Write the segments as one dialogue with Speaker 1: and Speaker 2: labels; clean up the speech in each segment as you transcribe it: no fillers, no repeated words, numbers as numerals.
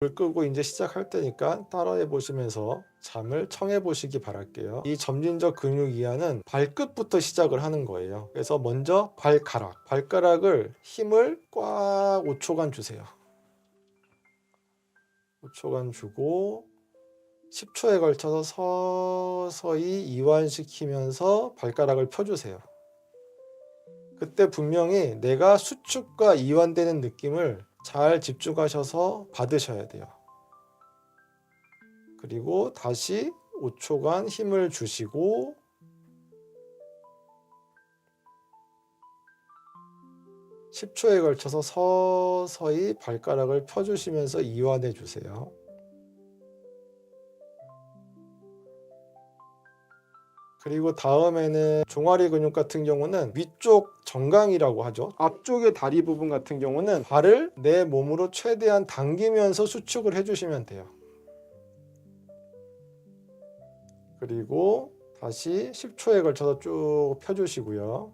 Speaker 1: 불 끄고 이제 시작할 테니까 따라해 보시면서 잠을 청해 보시기 바랄게요. 이 점진적 근육 이완은 발끝부터 시작을 하는 거예요. 그래서 먼저 발가락을 힘을 꽉 5초간 주세요. 5초간 주고 10초에 걸쳐서 서서히 이완시키면서 발가락을 펴주세요. 그때 분명히 내가 수축과 이완되는 느낌을 잘 집중하셔서 받으셔야 돼요. 그리고 다시 5초간 힘을 주시고 10초에 걸쳐서 서서히 발가락을 펴주시면서 이완해 주세요. 그리고 다음에는 종아리 근육 같은 경우는 위쪽 정강이라고 하죠. 앞쪽의 다리 부분 같은 경우는 발을 내 몸으로 최대한 당기면서 수축을 해주시면 돼요. 그리고 다시 10초에 걸쳐서 쭉 펴주시고요.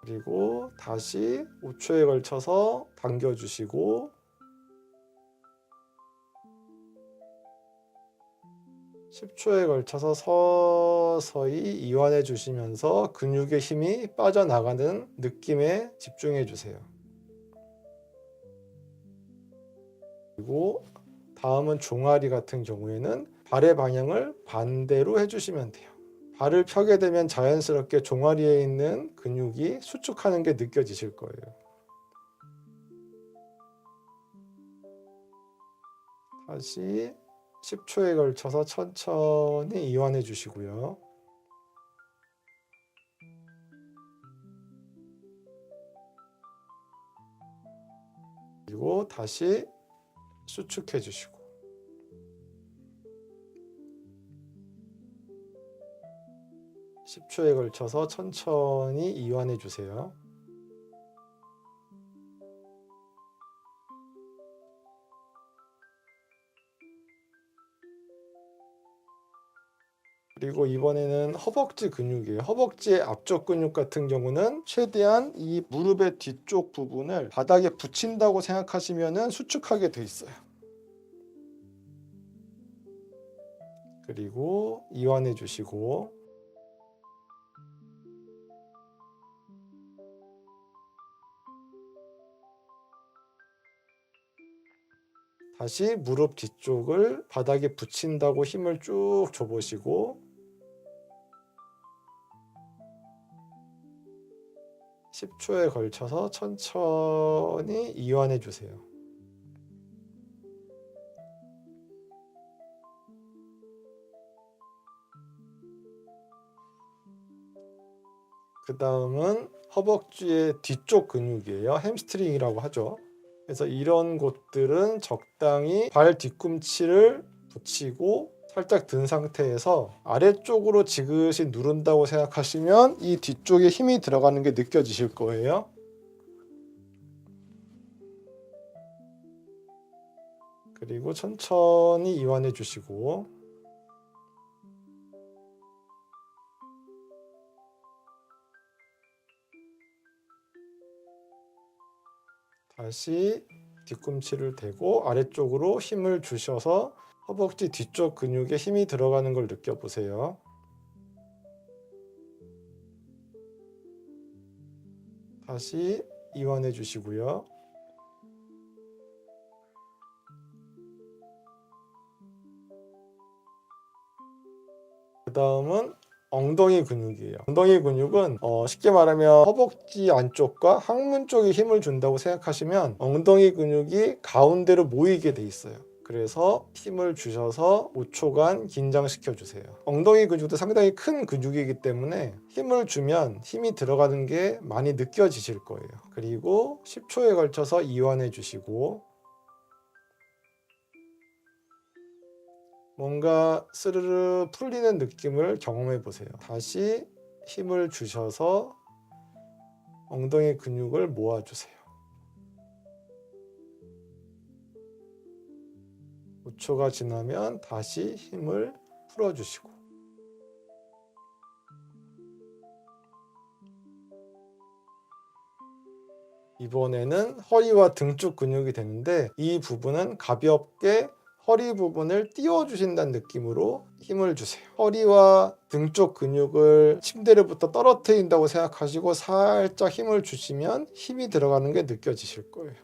Speaker 1: 그리고 다시 5초에 걸쳐서 당겨주시고 10초에 걸쳐서 서서히 이완해 주시면서 근육의 힘이 빠져나가는 느낌에 집중해 주세요. 그리고 다음은 종아리 같은 경우에는 발의 방향을 반대로 해주시면 돼요. 발을 펴게 되면 자연스럽게 종아리에 있는 근육이 수축하는 게 느껴지실 거예요. 다시 10초에 걸쳐서 천천히 이완해 주시고요. 그리고 다시 수축해 주시고 10초에 걸쳐서 천천히 이완해 주세요. 그리고 이번에는 허벅지 근육이에요. 허벅지의 앞쪽 근육 같은 경우는 최대한 이 무릎의 뒤쪽 부분을 바닥에 붙인다고 생각하시면 수축하게 돼 있어요. 그리고 이완해 주시고 다시 무릎 뒤쪽을 바닥에 붙인다고 힘을 쭉 줘보시고 10초에 걸쳐서 천천히 이완해 주세요. 그 다음은 허벅지의 뒤쪽 근육이에요. 햄스트링이라고 하죠. 그래서 이런 곳들은 적당히 발 뒤꿈치를 붙이고 살짝 든 상태에서 아래쪽으로 지그시 누른다고 생각하시면 이 뒤쪽에 힘이 들어가는 게 느껴지실 거예요. 그리고 천천히 이완해 주시고 다시 뒤꿈치를 대고 아래쪽으로 힘을 주셔서 허벅지 뒤쪽 근육에 힘이 들어가는 걸 느껴보세요. 다시 이완해 주시고요. 그 다음은 엉덩이 근육이에요. 엉덩이 근육은 쉽게 말하면 허벅지 안쪽과 항문 쪽에 힘을 준다고 생각하시면 엉덩이 근육이 가운데로 모이게 돼 있어요. 그래서 힘을 주셔서 5초간 긴장시켜 주세요. 엉덩이 근육도 상당히 큰 근육이기 때문에 힘을 주면 힘이 들어가는 게 많이 느껴지실 거예요. 그리고 10초에 걸쳐서 이완해 주시고 뭔가 스르르 풀리는 느낌을 경험해 보세요. 다시 힘을 주셔서 엉덩이 근육을 모아주세요. 5초가 지나면 다시 힘을 풀어주시고 이번에는 허리와 등 쪽 근육이 되는데 이 부분은 가볍게 허리 부분을 띄워주신다는 느낌으로 힘을 주세요. 허리와 등 쪽 근육을 침대로부터 떨어뜨린다고 생각하시고 살짝 힘을 주시면 힘이 들어가는 게 느껴지실 거예요.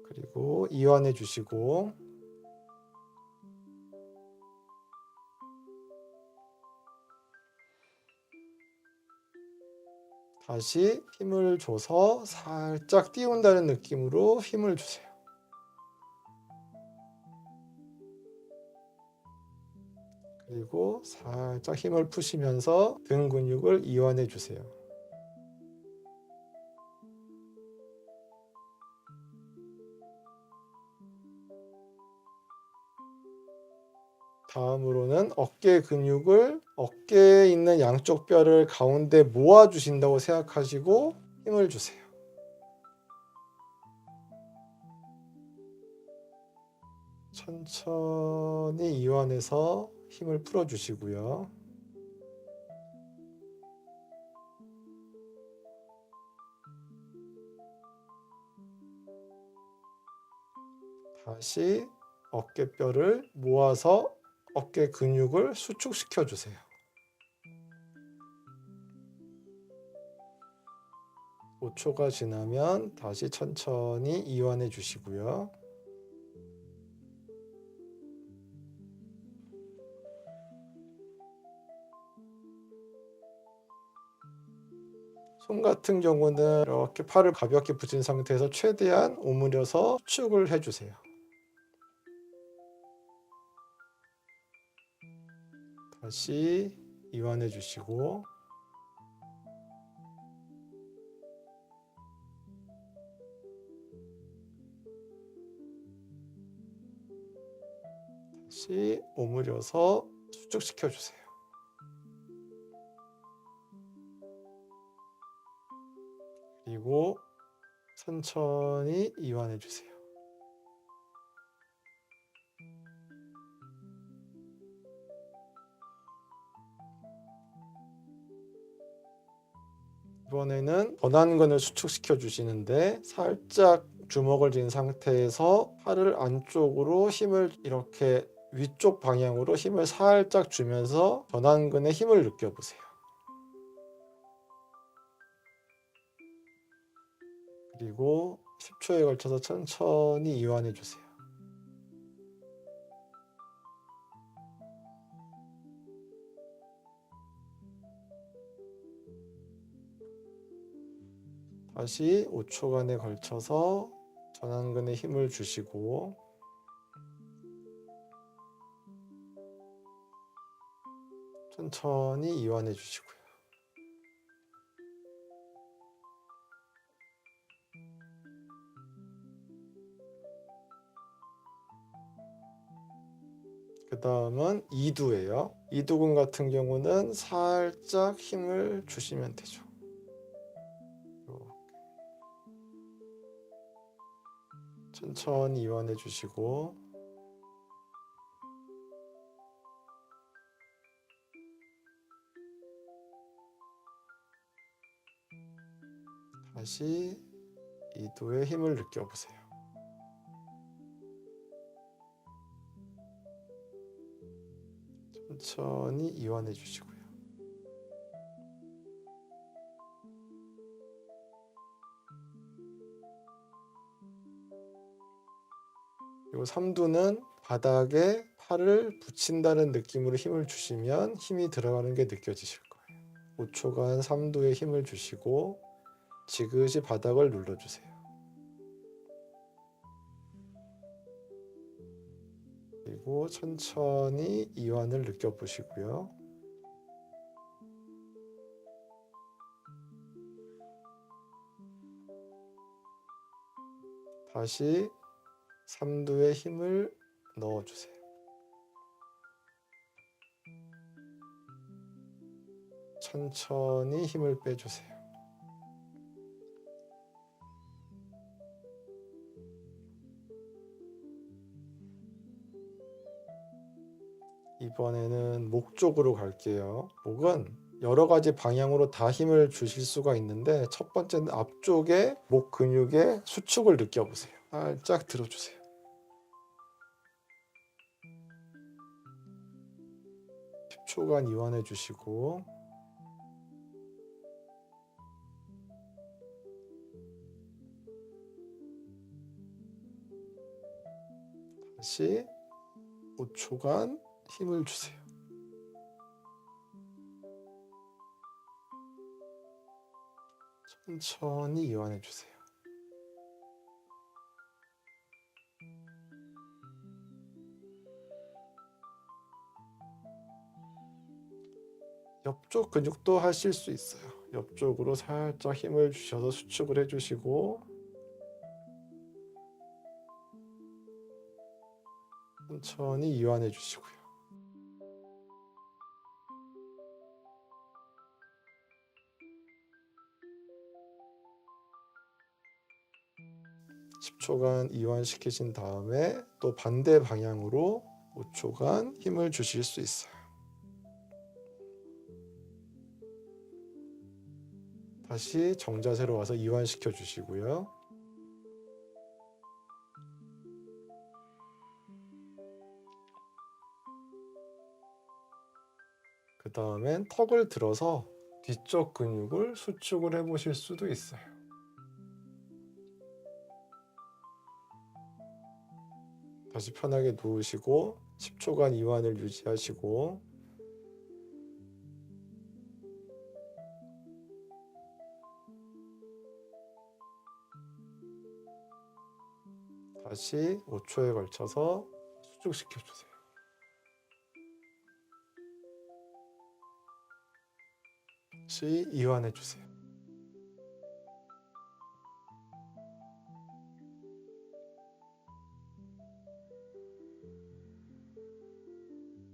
Speaker 1: 그리고 이완해 주시고 다시 힘을 줘서 살짝 띄운다는 느낌으로 힘을 주세요. 그리고 살짝 힘을 푸시면서 등 근육을 이완해 주세요. 다음으로는 어깨 근육을 어깨에 있는 양쪽 뼈를 가운데 모아 주신다고 생각하시고 힘을 주세요. 천천히 이완해서 힘을 풀어 주시고요. 다시 어깨뼈를 모아서 어깨 근육을 수축시켜 주세요. (5) 초가 지나면 다시 천천히 이완해 주시고요. 손 같은 경우는 이렇게 팔을 가볍게 붙인 상태에서 최대한 오므려서 수축을 해주세요. 다시 이완해 주시고 다시 오므려서 수축시켜 주세요. 그리고 천천히 이완해 주세요. 이번에는 전완근을 수축시켜 주시는데 살짝 주먹을 쥔 상태에서 팔을 안쪽으로 힘을 이렇게 위쪽 방향으로 힘을 살짝 주면서 전완근에 힘을 느껴보세요. 그리고 10초에 걸쳐서 천천히 이완해 주세요. 다시 5초간에 걸쳐서 전완근에 힘을 주시고 천천히 이완해 주시고요. 그 다음은 이두예요. 이두근 같은 경우는 살짝 힘을 주시면 되죠. 천천히 이완해 주시고 다시 이두의 힘을 느껴보세요. 천천히 이완해 주시고요. 그리고 삼두는 바닥에 팔을 붙인다는 느낌으로 힘을 주시면 힘이 들어가는 게 느껴지실 거예요. 5초간 삼두에 힘을 주시고 지그시 바닥을 눌러주세요. 그리고 천천히 이완을 느껴보시고요. 다시 삼두에 힘을 넣어주세요. 천천히 힘을 빼주세요. 이번에는 목 쪽으로 갈게요. 목은 여러 가지 방향으로 다 힘을 주실 수가 있는데, 첫 번째는 앞쪽에 목 근육의 수축을 느껴보세요. 살짝 들어주세요. 10초간 이완해 주시고, 다시 5초간 힘을 주세요. 천천히 이완해 주세요. 옆쪽 근육도 하실 수 있어요. 옆쪽으로 살짝 힘을 주셔서 수축을 해주시고, 천천히 이완해 주시고요. 10초간 이완시키신 다음에 또 반대 방향으로 5초간 힘을 주실 수 있어요. 다시 정자세로 와서 이완시켜 주시고요. 그 다음엔 턱을 들어서 뒤쪽 근육을 수축을 해 보실 수도 있어요. 다시 편하게 누우시고 10초간 이완을 유지하시고, 다시 5초에 걸쳐서 수축시켜 주세요. 다시 이완해 주세요.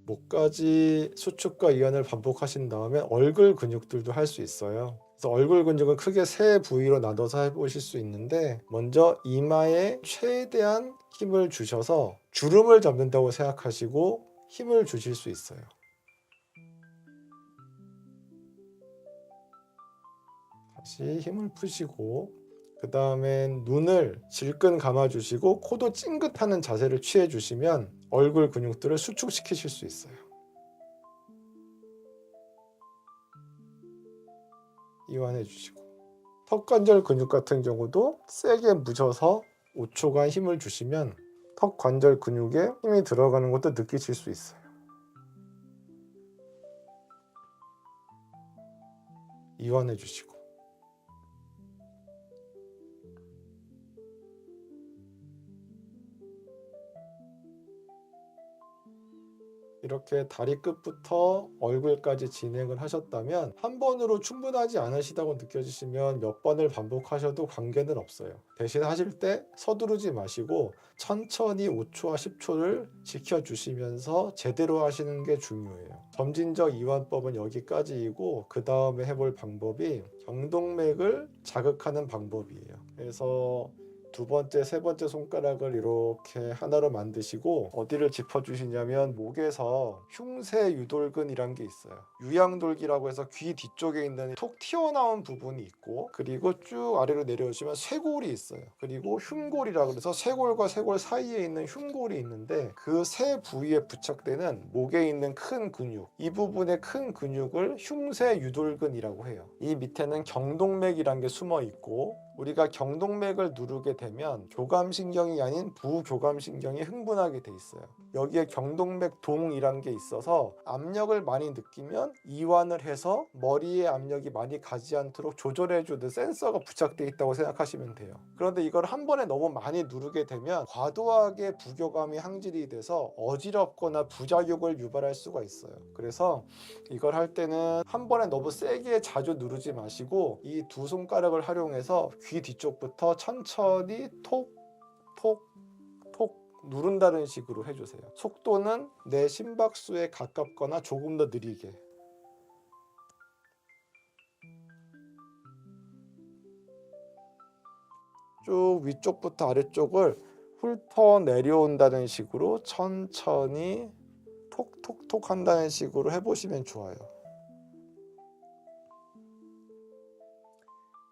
Speaker 1: 목까지 수축과 이완을 반복하신 다음에 얼굴 근육들도 할 수 있어요. 그래서 얼굴 근육은 크게 세 부위로 나눠서 해보실 수 있는데, 먼저 이마에 최대한 힘을 주셔서 주름을 잡는다고 생각하시고 힘을 주실 수 있어요. 다시 힘을 푸시고, 그 다음엔 눈을 질끈 감아주시고 코도 찡긋하는 자세를 취해주시면 얼굴 근육들을 수축시키실 수 있어요. 이완해 주시고, 턱관절 근육 같은 경우도 세게 무셔서 5초간 힘을 주시면 턱관절 근육에 힘이 들어가는 것도 느끼실 수 있어요. 이완해 주시고, 이렇게 다리 끝부터 얼굴까지 진행을 하셨다면, 한 번으로 충분하지 않으시다고 느껴지시면 몇 번을 반복하셔도 관계는 없어요. 대신 하실 때 서두르지 마시고 천천히 5초와 10초를 지켜주시면서 제대로 하시는 게 중요해요. 점진적 이완법은 여기까지이고, 그 다음에 해볼 방법이 경동맥을 자극하는 방법이에요. 그래서 두 번째, 세 번째 손가락을 이렇게 하나로 만드시고 어디를 짚어주시냐면, 목에서 흉쇄 유돌근이란 게 있어요. 유양돌기라고 해서 귀 뒤쪽에 있는 톡 튀어나온 부분이 있고, 그리고 쭉 아래로 내려오시면 쇄골이 있어요. 그리고 흉골이라고 해서 쇄골과 쇄골 사이에 있는 흉골이 있는데, 그 세 부위에 부착되는 목에 있는 큰 근육, 이 부분의 큰 근육을 흉쇄 유돌근이라고 해요. 이 밑에는 경동맥이란 게 숨어 있고, 우리가 경동맥을 누르게 되면 교감신경이 아닌 부교감신경이 흥분하게 돼 있어요. 여기에 경동맥 동이란 게 있어서 압력을 많이 느끼면 이완을 해서 머리에 압력이 많이 가지 않도록 조절해주는 센서가 부착되어 있다고 생각하시면 돼요. 그런데 이걸 한 번에 너무 많이 누르게 되면 과도하게 부교감이 항질이 돼서 어지럽거나 부작용을 유발할 수가 있어요. 그래서 이걸 할 때는 한 번에 너무 세게 자주 누르지 마시고, 이 두 손가락을 활용해서 귀 뒤쪽부터 천천히 톡 톡 톡 누른다는 식으로 해주세요. 속도는 내 심박수에 가깝거나 조금 더 느리게. 쭉 위쪽부터 아래쪽을 훑어 내려온다는 식으로 천천히 톡톡톡 한다는 식으로 해보시면 좋아요.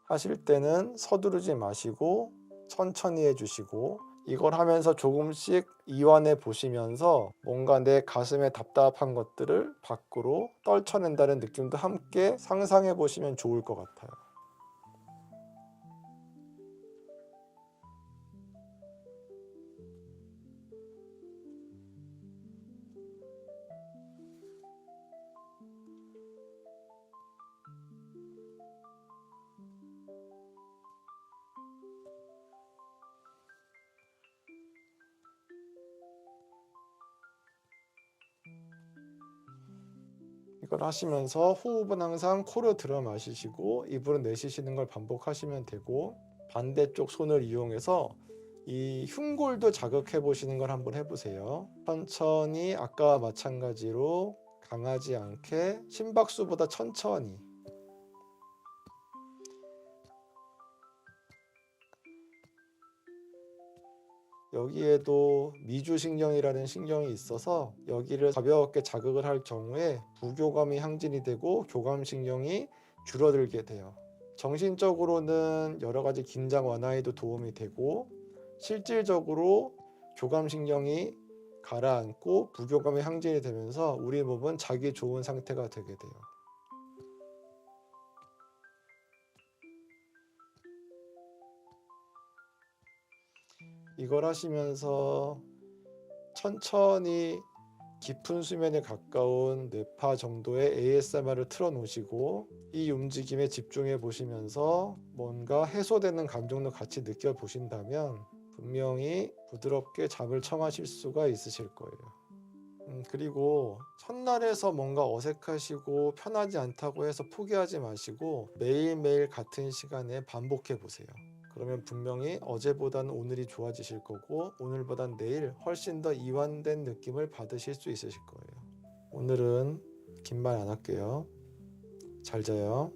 Speaker 1: 하실 때는 서두르지 마시고 천천히 해주시고, 이걸 하면서 조금씩 이완해 보시면서 뭔가 내 가슴에 답답한 것들을 밖으로 떨쳐낸다는 느낌도 함께 상상해 보시면 좋을 것 같아요. 이걸 하시면서 호흡은 항상 코로 들어 마시시고 입으로 내쉬시는 걸 반복하시면 되고, 반대쪽 손을 이용해서 이 흉골도 자극해 보시는 걸 한번 해보세요. 천천히 아까와 마찬가지로 강하지 않게 심박수보다 천천히. 여기에도 미주신경이라는 신경이 있어서 여기를 가볍게 자극을 할 경우에 부교감이 항진이 되고 교감신경이 줄어들게 돼요. 정신적으로는 여러 가지 긴장 완화에도 도움이 되고, 실질적으로 교감신경이 가라앉고 부교감이 항진이 되면서 우리 몸은 자기 좋은 상태가 되게 돼요. 이걸 하시면서 천천히 깊은 수면에 가까운 뇌파 정도의 ASMR을 틀어놓으시고 이 움직임에 집중해 보시면서 뭔가 해소되는 감정도 같이 느껴보신다면 분명히 부드럽게 잠을 청하실 수가 있으실 거예요. 그리고 첫날에서 뭔가 어색하시고 편하지 않다고 해서 포기하지 마시고 매일매일 같은 시간에 반복해 보세요. 그러면 분명히 어제보다는 오늘이 좋아지실 거고 오늘보단 내일 훨씬 더 이완된 느낌을 받으실 수 있으실 거예요. 오늘은 긴 말 안 할게요. 잘 자요.